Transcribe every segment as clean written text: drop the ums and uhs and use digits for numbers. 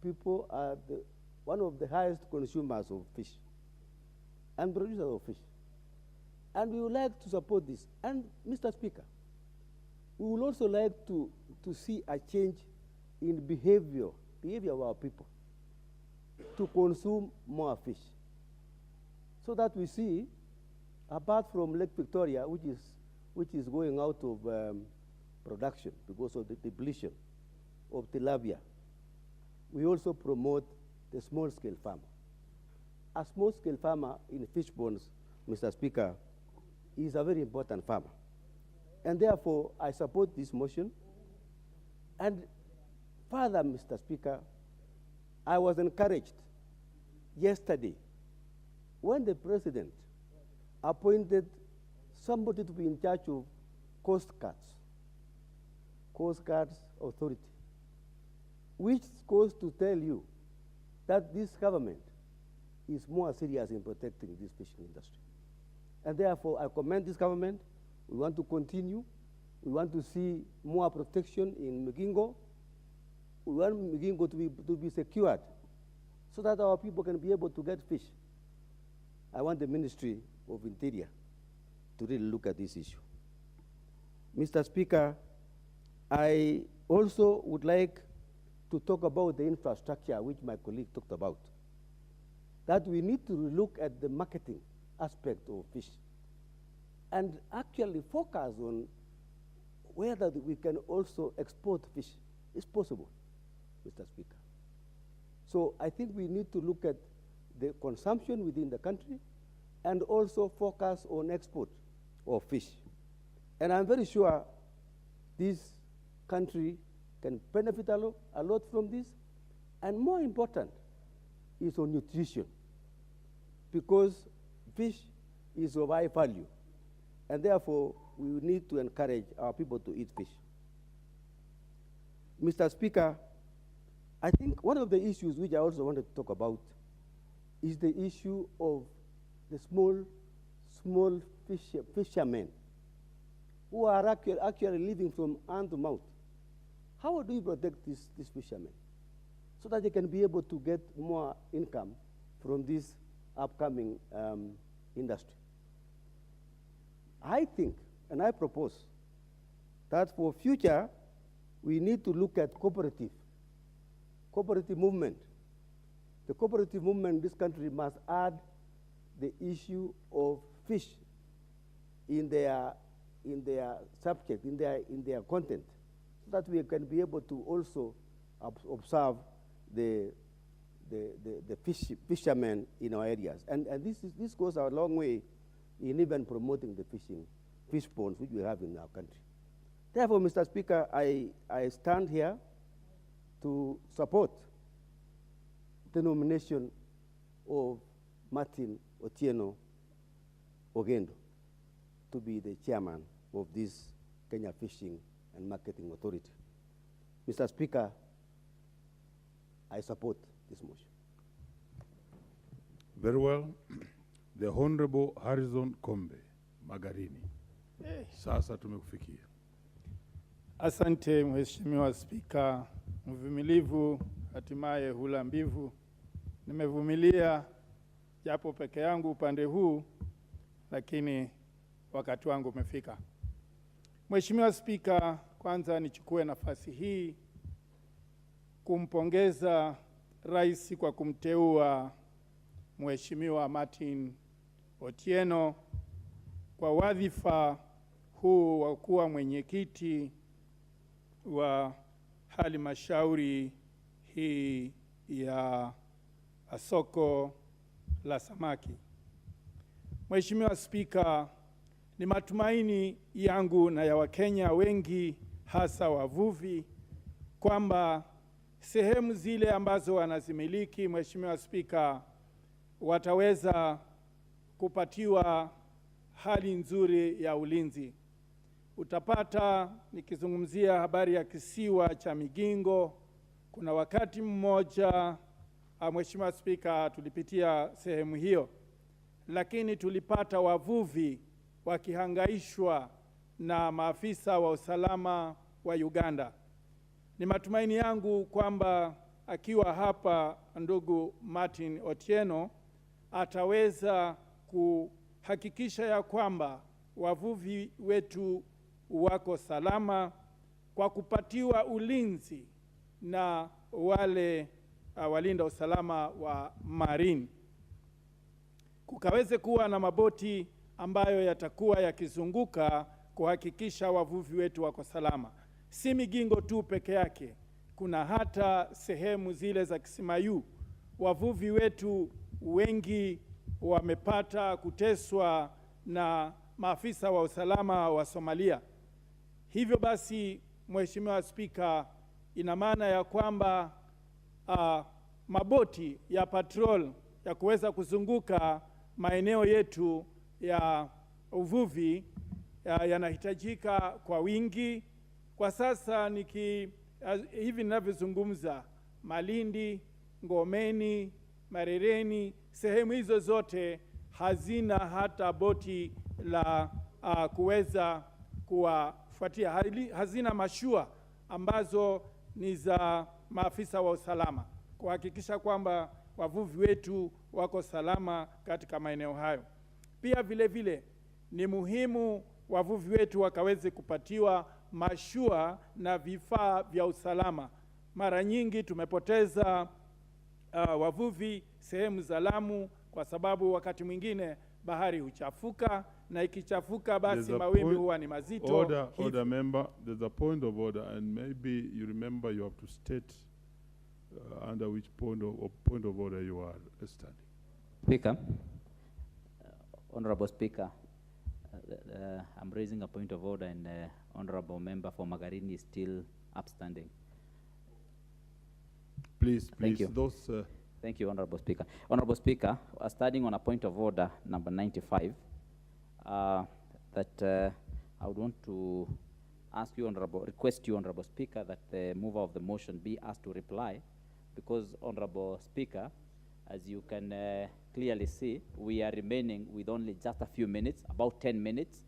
people are one of the highest consumers of fish and producers of fish. And we would like to support this. And Mr. Speaker, we would also like to see a change in behavior of our people to consume more fish. So that we see, apart from Lake Victoria, which is going out of production because of the depletion of tilapia, we also promote the small-scale farmer. A small-scale farmer in fish ponds, Mr. Speaker, is a very important farmer. And therefore, I support this motion. And further, Mr. Speaker, I was encouraged yesterday when the President appointed somebody to be in charge of Coast Guards Authority, which goes to tell you that this government is more serious in protecting this fishing industry. And therefore, I commend this government. We want to continue. We want to see more protection in Migingo. We want Migingo to be secured so that our people can be able to get fish. I want the Ministry of Interior to really look at this issue. Mr. Speaker, I also would like to talk about the infrastructure which my colleague talked about, that we need to look at the marketing aspect of fish and actually focus on whether we can also export fish. It's possible, Mr. Speaker. So I think we need to look at the consumption within the country and also focus on export of fish. And I'm very sure this country can benefit a lot from this. And more important is on nutrition, because fish is of high value. And therefore, we need to encourage our people to eat fish. Mr. Speaker, I think one of the issues which I also wanted to talk about is the issue of the small fishermen who are actually living from hand to mouth. How do we protect these fishermen so that they can be able to get more income from this upcoming industry? I think, and I propose, that for future, we need to look at cooperative movement. The cooperative movement in this country must add the issue of fish in their subject, in their content, so that we can be able to also observe the fishermen in our areas. And this goes a long way in even promoting the fish ponds which we have in our country. Therefore, Mr. Speaker, I stand here to support the nomination of Martin Otieno Ogendo to be the chairman of this Kenya Fishing and Marketing Authority. Mr. Speaker, I support this motion. Very well. The Honorable Harrison Kombe, Magarini. Sasa tumekufikia. Asante Mheshimiwa Spika, mvumilivu hatimaye hula mbivu. Nimevumilia japo peke yangu upande huu, lakini wakati wangu umefika. Mheshimiwa Spika, kwanza nichukue nafasi hii kumpongeza Rais kwa kumteua Mheshimiwa Martin Otieno kwa wadhifa huu wa kuwa mwenyekiti wa halmashauri hii ya soko la samaki. Mheshimiwa Spika, ni matumaini yangu na ya Wakenya wengi hasa wavuvi kwamba sehemu zile ambazo wanazimiliki, Mheshimiwa Spika, wataweza kupatiwa hali nzuri ya ulinzi. Utapata nikizungumzia habari ya kisiwa cha Migingo, kuna wakati mmoja Mheshimiwa Spika tulipitia sehemu hiyo, lakini tulipata wavuvi wakihangaishwa na maafisa wa usalama wa Uganda. Ni matumaini yangu kwamba akiwa hapa ndugu Martin Otieno ataweza kuhakikisha ya kwamba wavuvi wetu wako salama kwa kupatiwa ulinzi na wale walinda usalama wa marine. Kukaweze kuwa na maboti ambayo yatakuwa yakizunguka kuhakikisha wavuvi wetu wako salama. Si Migingo tu peke yake, kuna hata sehemu zile za Kisimayu. Wavuvi wetu wengi wamepata kuteswa na maafisa wa usalama wa Somalia. Hivyo basi, Mheshimiwa Spika, ina maana ya kwamba maboti ya patrol ya kuweza kuzunguka maeneo yetu ya uvuvi yanahitajika kwa wingi. Kwa sasa hivi ninavyozungumza, Malindi, Ngomeni, Marereni, sehemu hizo zote hazina hata boti la kuweza kuwafuatia, hazina mashua ambazo ni za maafisa wa usalama kuhakikisha kwamba wavuvi wetu wako salama katika maeneo hayo. Pia vile vile ni muhimu wavuvi wetu wakaweze kupatiwa mashua na vifaa vya usalama. Mara nyingi tumepoteza wavuvi sehemu za Lamu kwa sababu wakati mwingine bahari huchafuka, na ikichafuka basi mawimbi huwa ni mazito. Order member, there's a point of order, and maybe you remember you have to state under which point of order you are standing. Speaker, Honorable Speaker, I'm raising a point of order, and Honorable Member for Magarini is still upstanding. Please, Thank you. those... Thank you, Honorable Speaker. Honorable Speaker, standing on a point of order number 95, that I would want to request you, Honorable Speaker, that the mover of the motion be asked to reply, because, Honorable Speaker, as you can clearly see, we are remaining with only just a few minutes, about 10 minutes,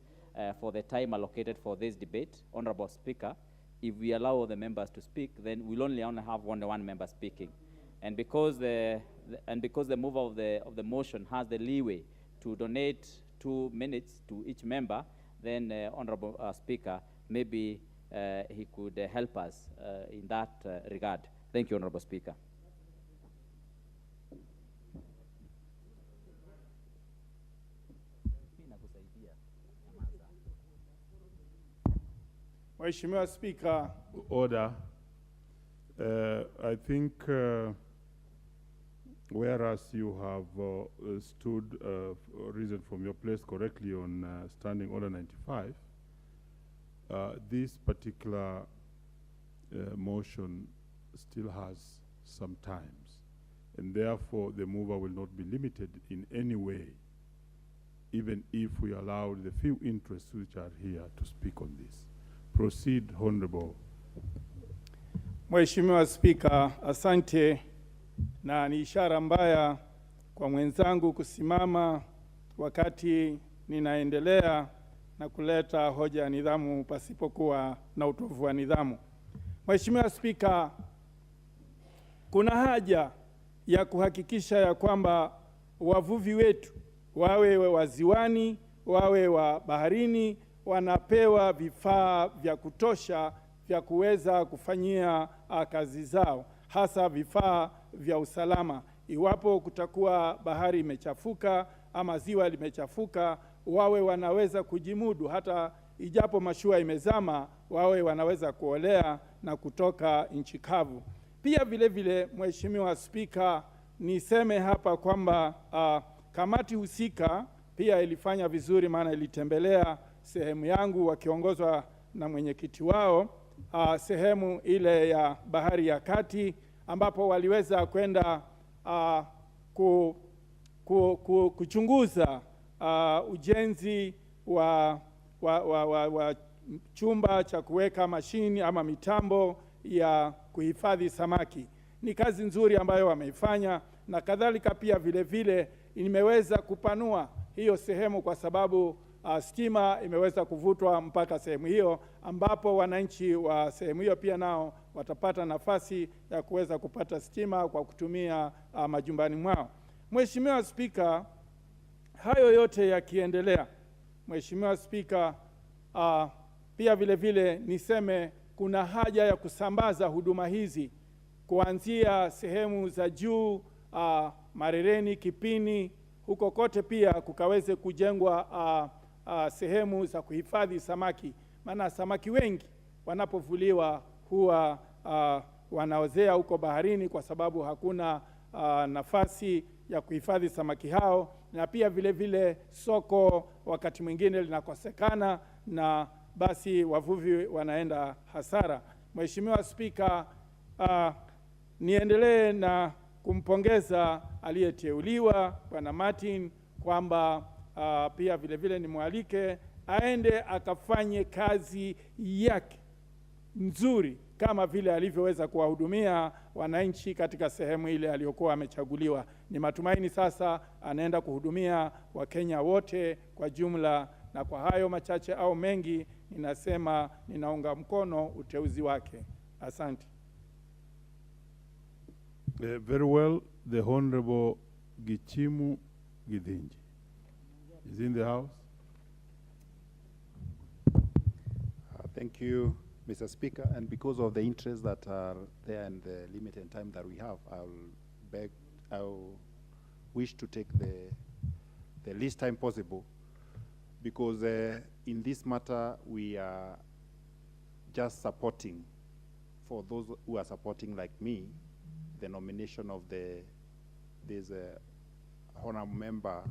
for the time allocated for this debate. Honorable Speaker, if we allow the members to speak, then we'll only have one member speaking. And because the mover of the motion has the leeway to donate 2 minutes to each member, then Honorable Speaker, maybe he could help us in that regard. Thank you, Honorable Speaker. Mheshimiwa Speaker. Order. I think whereas you have stood risen from your place correctly on standing order 95, this particular motion still has some times, and therefore the mover will not be limited in any way, even if we allow the few interests which are here to speak on this. Proceed, Honorable. Mheshimiwa Spika, asante, na ni ishara mbaya kwa mwenzangu kusimama wakati ninaendelea na kuleta hoja ya nidhamu pasipokuwa na utovu wa nidhamu. Mheshimiwa Spika, kuna haja ya kuhakikisha ya kwamba wavuvi wetu, wawe wa ziwani, wawe wa baharini, wanapewa vifaa vya kutosha vya kuweza kufanyia kazi zao, hasa vifaa vya usalama. Iwapo kutakuwa bahari imechafuka ama ziwa limechafuka, wawe wanaweza kujimudu, hata ijapo mashua imezama, wawe wanaweza kuolea na kutoka nchi kavu. Pia vile vile, Mheshimiwa Spika, niseme hapa kwamba kamati husika pia ilifanya vizuri, maana ilitembelea sehemu yangu wakiongozwa na mwenyekiti wao, sehemu ile ya bahari ya kati, ambapo waliweza kwenda kuchunguza ujenzi wa chumba cha kuweka mashini ama mitambo ya kuhifadhi samaki. Ni kazi nzuri ambayo wameifanya, na kadhalika pia vile vile imeweza kupanua hiyo sehemu kwa sababu stima imeweza kuvutwa mpaka sehemu hiyo, ambapo wananchi wa sehemu hiyo pia nao watapata nafasi ya kuweza kupata stima kwa kutumia majumbani mwao. Mheshimiwa Spika, hayo yote yakiendelea, Mheshimiwa Spika, pia vile vile niseme kuna haja ya kusambaza huduma hizi kuanzia sehemu za juu, Marereni, Kipini, huko kote pia kukaweze kujengwa sehemu za kuhifadhi samaki. Maana samaki wengi wanapovuliwa huwa wanaozea huko baharini kwa sababu hakuna nafasi ya kuhifadhi samaki hao, na pia vile vile soko wakati mwingine linakosekana na basi wavuvi wanaenda hasara. Mheshimiwa Spika, niendelee na kumpongeza aliyeteuliwa Bwana Martin kwamba pia vile vile nimwalike aende akafanye kazi yake nzuri kama vile alivyoweza kuwahudumia wananchi katika sehemu ile aliyokuwa amechaguliwa. Ni matumaini sasa anaenda kuhudumia Wakenya wote kwa jumla, na kwa hayo machache au mengi ninasema ninaunga mkono uteuzi wake. Asante. Very well, the Honorable Gichimu Githinji is in the house. Thank you, Mr. Speaker, and because of the interests that are there and the limited time that we have, I'll wish to take the least time possible, because in this matter we are just supporting, for those who are supporting like me, the nomination of this honorable member,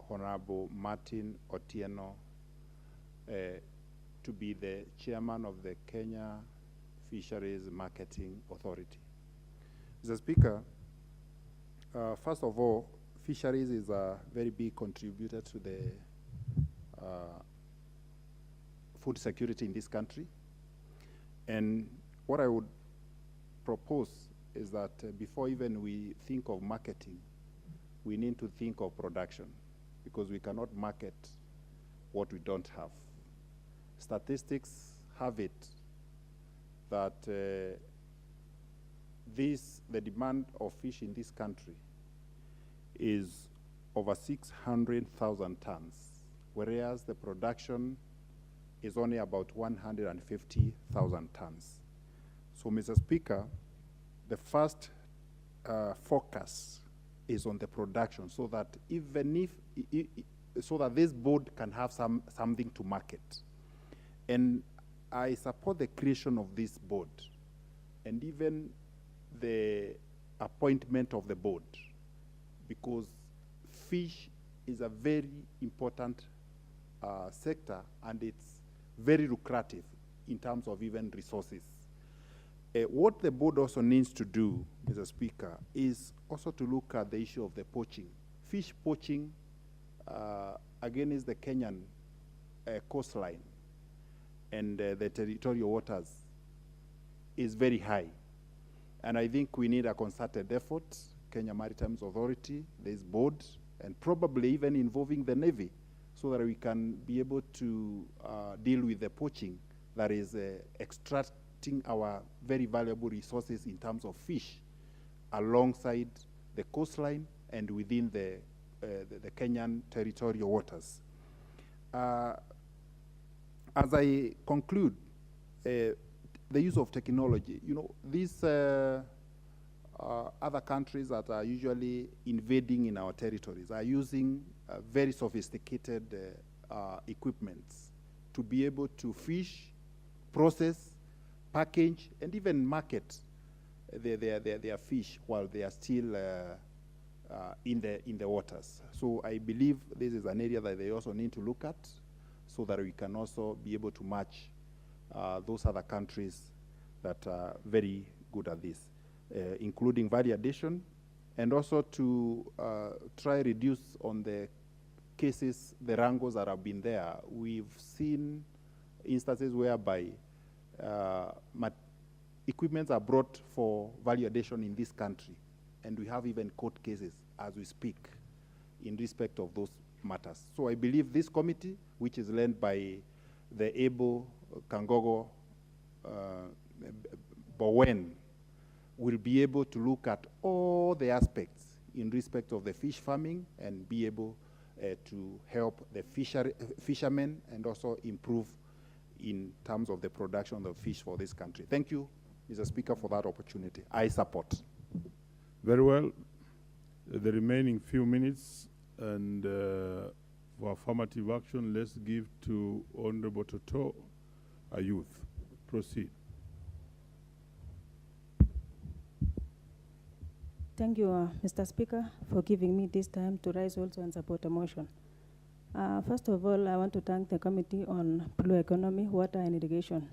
Honorable Martin Otieno, to be the chairman of the Kenya Fisheries Marketing Authority. Mr. Speaker, first of all, fisheries is a very big contributor to the food security in this country. And what I would propose is that before even we think of marketing, we need to think of production, because we cannot market what we don't have. Statistics have it that the demand of fish in this country is over 600,000 tons, whereas the production is only about 150,000 tons. So, Mr. Speaker, the first focus is on the production, so that even so that this board can have something to market. And I support the creation of this board and even the appointment of the board, because fish is a very important sector, and it's very lucrative in terms of even resources. What the board also needs to do, Mr. Speaker, is also to look at the issue of the poaching. Fish poaching against the Kenyan coastline and the territorial waters is very high. And I think we need a concerted effort, Kenya Maritime Authority, this board, and probably even involving the Navy, so that we can be able to deal with the poaching that is extracting our very valuable resources in terms of fish alongside the coastline and within the Kenyan territorial waters. As I conclude, the use of technology, you know, these other countries that are usually invading in our territories are using very sophisticated equipments to be able to fish, process, package, and even market their fish while they are still in the waters. So I believe this is an area that they also need to look at, so that we can also be able to match those other countries that are very good at this, including value addition, and also to try reduce on the cases, the wrangles that have been there. We've seen instances whereby equipments are brought for value addition in this country, and we have even court cases as we speak in respect of those matters. So I believe this committee, which is led by the able Kangogo Bowen will be able to look at all the aspects in respect of the fish farming and be able to help the fishermen and also improve in terms of the production of fish for this country. Thank you, Mr. Speaker, for that opportunity. I support. Very well. The remaining few minutes and for affirmative action, let's give to Honorable Toto, a youth. Proceed. Thank you, Mr. Speaker, for giving me this time to rise also and support a motion. First of all, I want to thank the Committee on Blue Economy, Water and Irrigation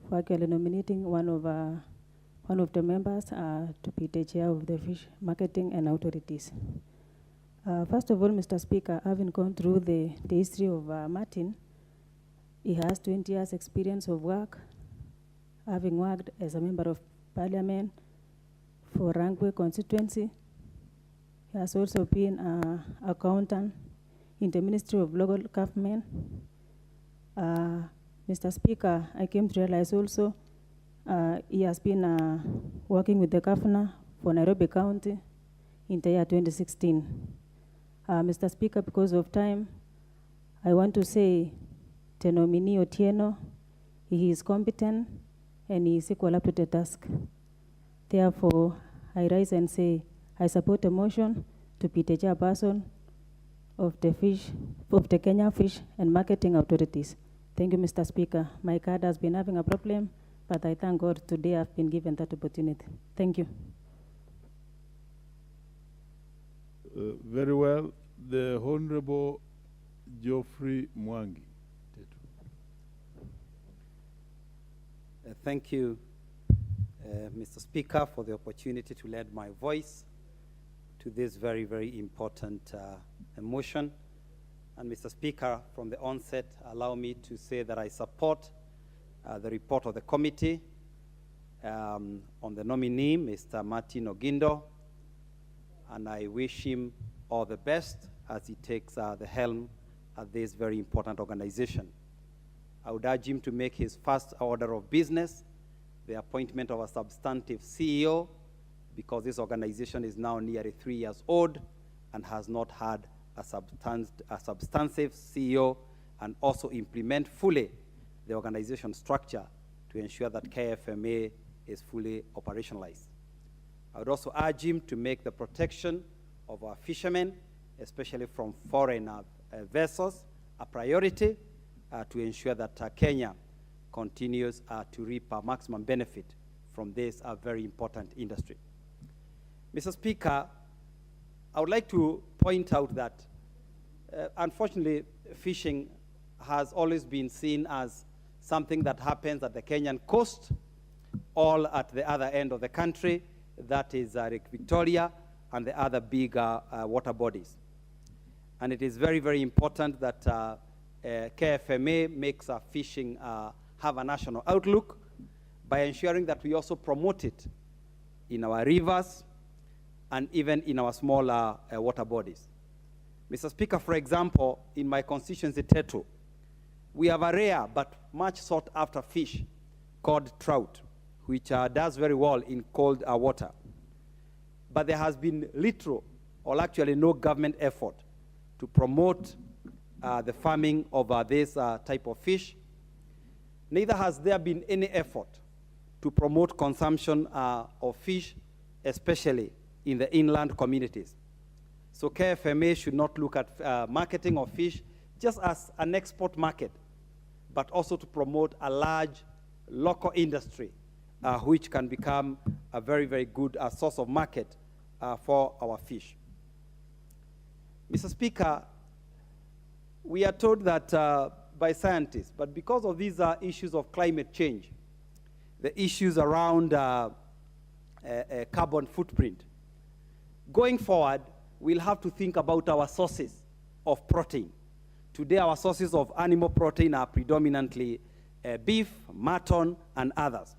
for actually nominating one of the members to be the chair of the Fish Marketing and Authorities. First of all, Mr. Speaker, having gone through the history of Martin, he has 20 years experience of work, having worked as a member of Parliament for Rangwe constituency. He has also been an accountant in the Ministry of Local Government. Mr. Speaker, I came to realize also he has been working with the governor for Nairobi County in the year 2016. Mr. Speaker, because of time, I want to say the nominee Otieno, he is competent and he is equal up to the task. Therefore, I rise and say I support the motion to be the chairperson of the Kenya Fish and Marketing Authorities. Thank you, Mr. Speaker. My card has been having a problem, but I thank God today I've been given that opportunity. Thank you. Very well. The Honorable Geoffrey Mwangi. Thank you, Mr. Speaker, for the opportunity to lend my voice to this very, very important motion. And Mr. Speaker, from the onset, allow me to say that I support the report of the committee on the nominee, Mr. Martin Ogindo, and I wish him all the best as he takes the helm at this very important organization. I would urge him to make his first order of business the appointment of a substantive CEO, because this organization is now nearly 3 years old and has not had a substantive CEO, and also implement fully the organization structure to ensure that KFMA is fully operationalized. I would also urge him to make the protection of our fishermen, especially from foreign vessels, a priority to ensure that Kenya continues to reap a maximum benefit from this very important industry. Mr. Speaker, I would like to point out that unfortunately, fishing has always been seen as something that happens at the Kenyan coast, all at the other end of the country, that is Lake Victoria and the other big water bodies. And it is very, very important that KFMA makes fishing have a national outlook by ensuring that we also promote it in our rivers and even in our smaller water bodies. Mr. Speaker, for example, in my constituency, Tetu, we have a rare but much sought after fish called trout, which does very well in cold water. But there has been little or actually no government effort to promote the farming of this type of fish. Neither has there been any effort to promote consumption of fish, especially in the inland communities. So KFMA should not look at marketing of fish just as an export market, but also to promote a large local industry which can become a very, very good source of market for our fish. Mr. Speaker, we are told that by scientists, but because of these issues of climate change, the issues around carbon footprint, going forward, we'll have to think about our sources of protein. Today, our sources of animal protein are predominantly beef, mutton, and others.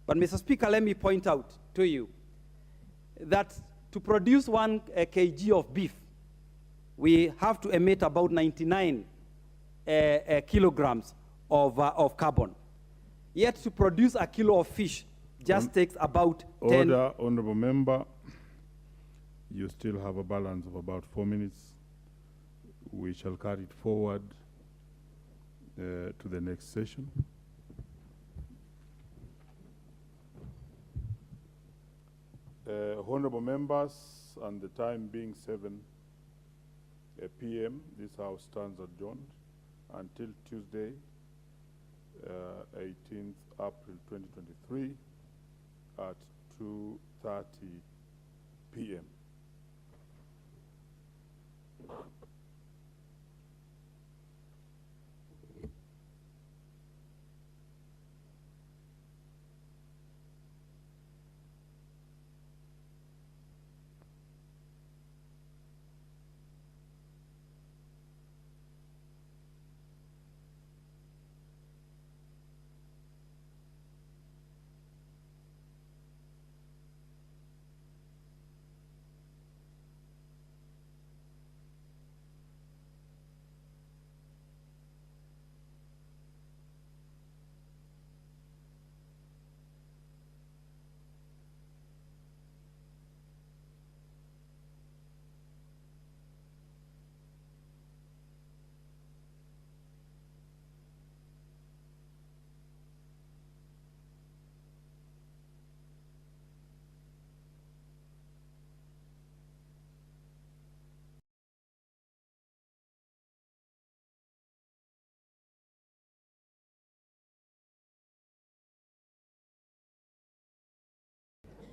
But Mr. Speaker, let me point out to you that to produce 1 kg of beef, we have to emit about 99 kilograms of carbon. Yet to produce a kilo of fish just takes about 10. Order, honorable member. You still have a balance of about 4 minutes. We shall carry it forward to the next session. Honorable members, and the time being 7 p.m., this House stands adjourned until Tuesday, 18th April 2023 at 2:30 p.m.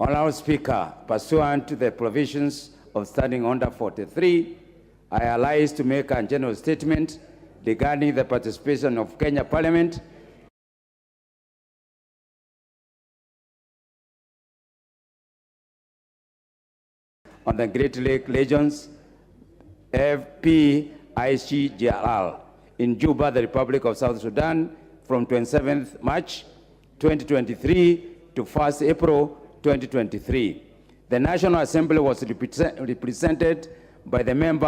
Honorable Speaker, pursuant to the provisions of Standing Order 43, I arise to make a general statement regarding the participation of Kenya Parliament on the Great Lake Regions FPICGRL in Juba, the Republic of South Sudan, from 27th March 2023 to 1st April 2023. The National Assembly was represented by the member